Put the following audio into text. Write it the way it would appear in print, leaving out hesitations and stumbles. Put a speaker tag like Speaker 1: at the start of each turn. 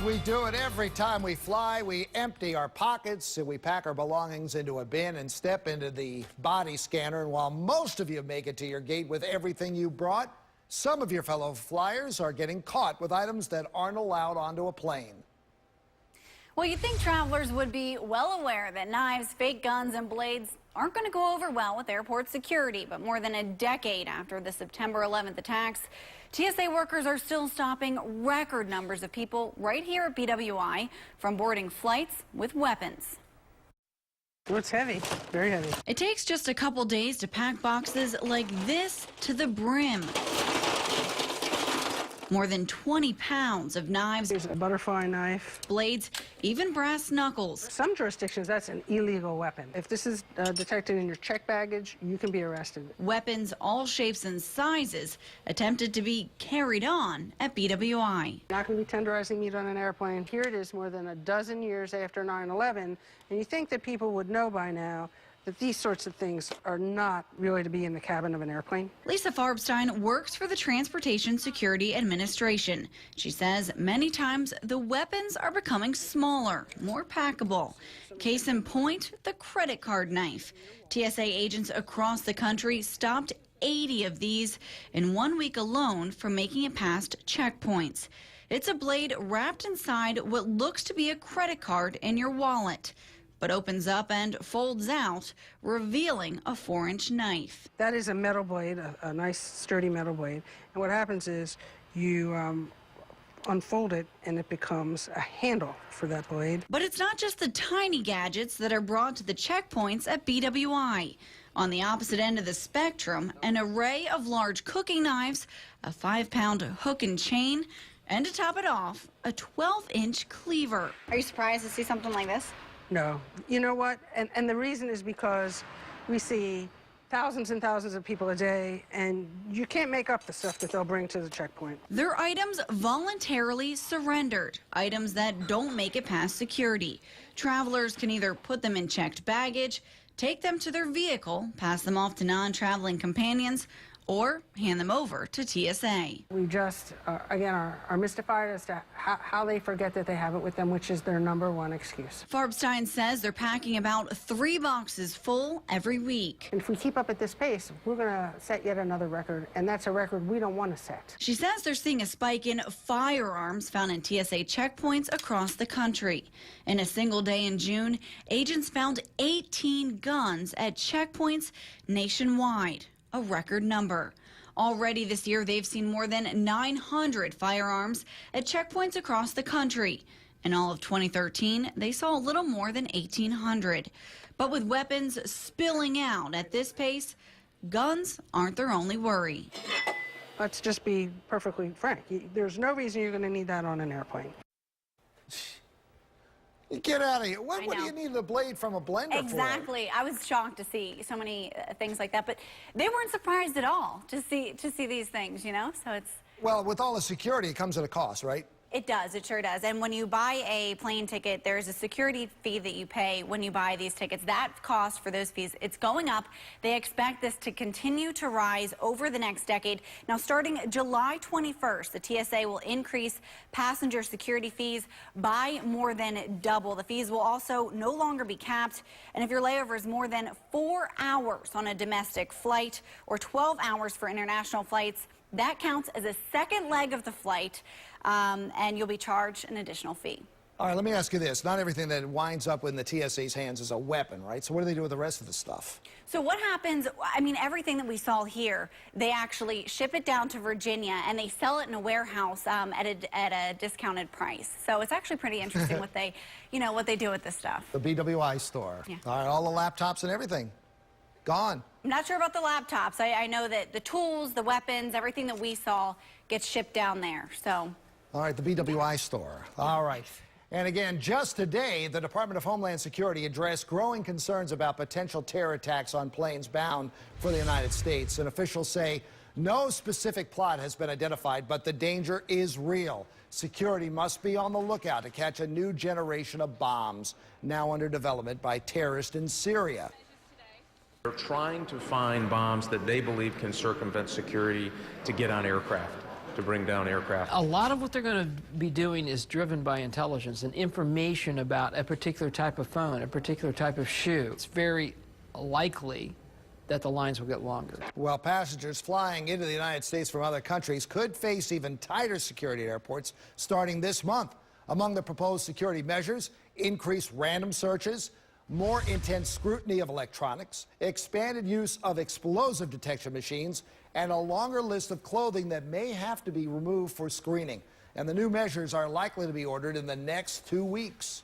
Speaker 1: we do it every time we fly. We empty our pockets and we pack our belongings into a bin and step into the body scanner. And while most of you make it to your gate with everything you brought, some of your fellow flyers are getting caught with items that aren't allowed onto a plane.
Speaker 2: Well, you'd think travelers would be well aware that knives, fake guns, and blades aren't going to go over well with airport security. But more than a decade after the September 11th attacks, TSA workers are still stopping record numbers of people right here at BWI from boarding flights with weapons.
Speaker 3: Oh, it's heavy, very heavy.
Speaker 2: It takes just a couple days to pack boxes like this to the brim. More than 20 pounds of knives.
Speaker 3: There's a butterfly knife.
Speaker 2: Blades, even brass knuckles.
Speaker 3: Some jurisdictions, that's an illegal weapon. If this is detected in your checked baggage, you can be arrested.
Speaker 2: Weapons all shapes and sizes attempted to be carried on at BWI.
Speaker 3: Not going to be tenderizing meat on an airplane. Here it is more than a dozen years after 9/11, and you think that people would know by now that these sorts of things are not really to be in the cabin of an airplane.
Speaker 2: Lisa Farbstein works for the Transportation Security Administration. She says many times the weapons are becoming smaller, more packable. Case in point, the credit card knife. TSA agents across the country stopped 80 of these in 1 week alone from making it past checkpoints. It's a blade wrapped inside what looks to be a credit card in your wallet, but opens up and folds out, revealing a 4-inch knife.
Speaker 3: That is a metal blade, a nice sturdy metal blade. And what happens is you unfold it and it becomes a handle for that blade.
Speaker 2: But it's not just the tiny gadgets that are brought to the checkpoints at BWI. On the opposite end of the spectrum, an array of large cooking knives, a 5-pound hook and chain, and to top it off, a 12-inch cleaver. Are you surprised to see something like this?
Speaker 3: No. You know what? And the reason is because we see thousands and thousands of people a day, and you can't make up the stuff that they'll bring to the checkpoint.
Speaker 2: They're items voluntarily surrendered, items that don't make it past security. Travelers can either put them in checked baggage, take them to their vehicle, pass them off to non-traveling companions, or hand them over to TSA.
Speaker 3: We just, again, are mystified as to how they forget that they have it with them, which is their #1 excuse.
Speaker 2: Farbstein says they're packing about 3 boxes full every week.
Speaker 3: And if we keep up at this pace, we're going to set yet another record, and that's a record we don't want to set.
Speaker 2: She says they're seeing a spike in firearms found in TSA checkpoints across the country. In a single day in June, agents found 18 guns at checkpoints nationwide. A record number. Already this year, they've seen more than 900 firearms at checkpoints across the country. In all of 2013, they saw a little more than 1,800. But with weapons spilling out at this pace, guns aren't their only worry.
Speaker 3: Let's just be perfectly frank. There's no reason you're going to need that on an airplane.
Speaker 1: Get out of here. What do you need a blade from a blender for?
Speaker 2: Exactly. I was shocked to see so many things like that, but they weren't surprised at all to see these things, you know? So it's...
Speaker 1: Well, with all the security, it comes at a cost, right?
Speaker 2: It does. It sure does. And when you buy a plane ticket, there's a security fee that you pay when you buy these tickets. That cost for those fees, it's going up. They expect this to continue to rise over the next decade. Now, starting July 21st, the TSA will increase passenger security fees by more than double. The fees will also no longer be capped. And if your layover is more than 4 hours on a domestic flight or 12 hours for international flights, that counts as a second leg of the flight, and you'll be charged an additional fee.
Speaker 1: All right, let me ask you this. Not everything that winds up in the TSA's hands is a weapon, right? So what do they do with the rest of the stuff?
Speaker 2: So what happens, I mean, everything that we saw here, they actually ship it down to Virginia, and they sell it in a warehouse at a discounted price. So it's actually pretty interesting what they do with this stuff.
Speaker 1: The BWI store.
Speaker 2: Yeah.
Speaker 1: All right, all the laptops and everything. Gone.
Speaker 2: I'm not sure about the laptops. I know that the tools, the weapons, everything that we saw gets shipped down there. So.
Speaker 1: All right, the BWI store. All right. And again, just today, the Department of Homeland Security addressed growing concerns about potential terror attacks on planes bound for the United States. And officials say no specific plot has been identified, but the danger is real. Security must be on the lookout to catch a new generation of bombs now under development by terrorists in Syria.
Speaker 4: They're trying to find bombs that they believe can circumvent security to get on aircraft. to bring down aircraft.
Speaker 5: A lot of what they're going to be doing is driven by intelligence and information about a particular type of phone, a particular type of shoe. It's very likely that the lines will get longer.
Speaker 1: Well, passengers flying into the United States from other countries could face even tighter security at airports starting this month. Among the proposed security measures, increased random searches, more intense scrutiny of electronics, expanded use of explosive detection machines, and a longer list of clothing that may have to be removed for screening. And the new measures are likely to be ordered in the next 2 weeks.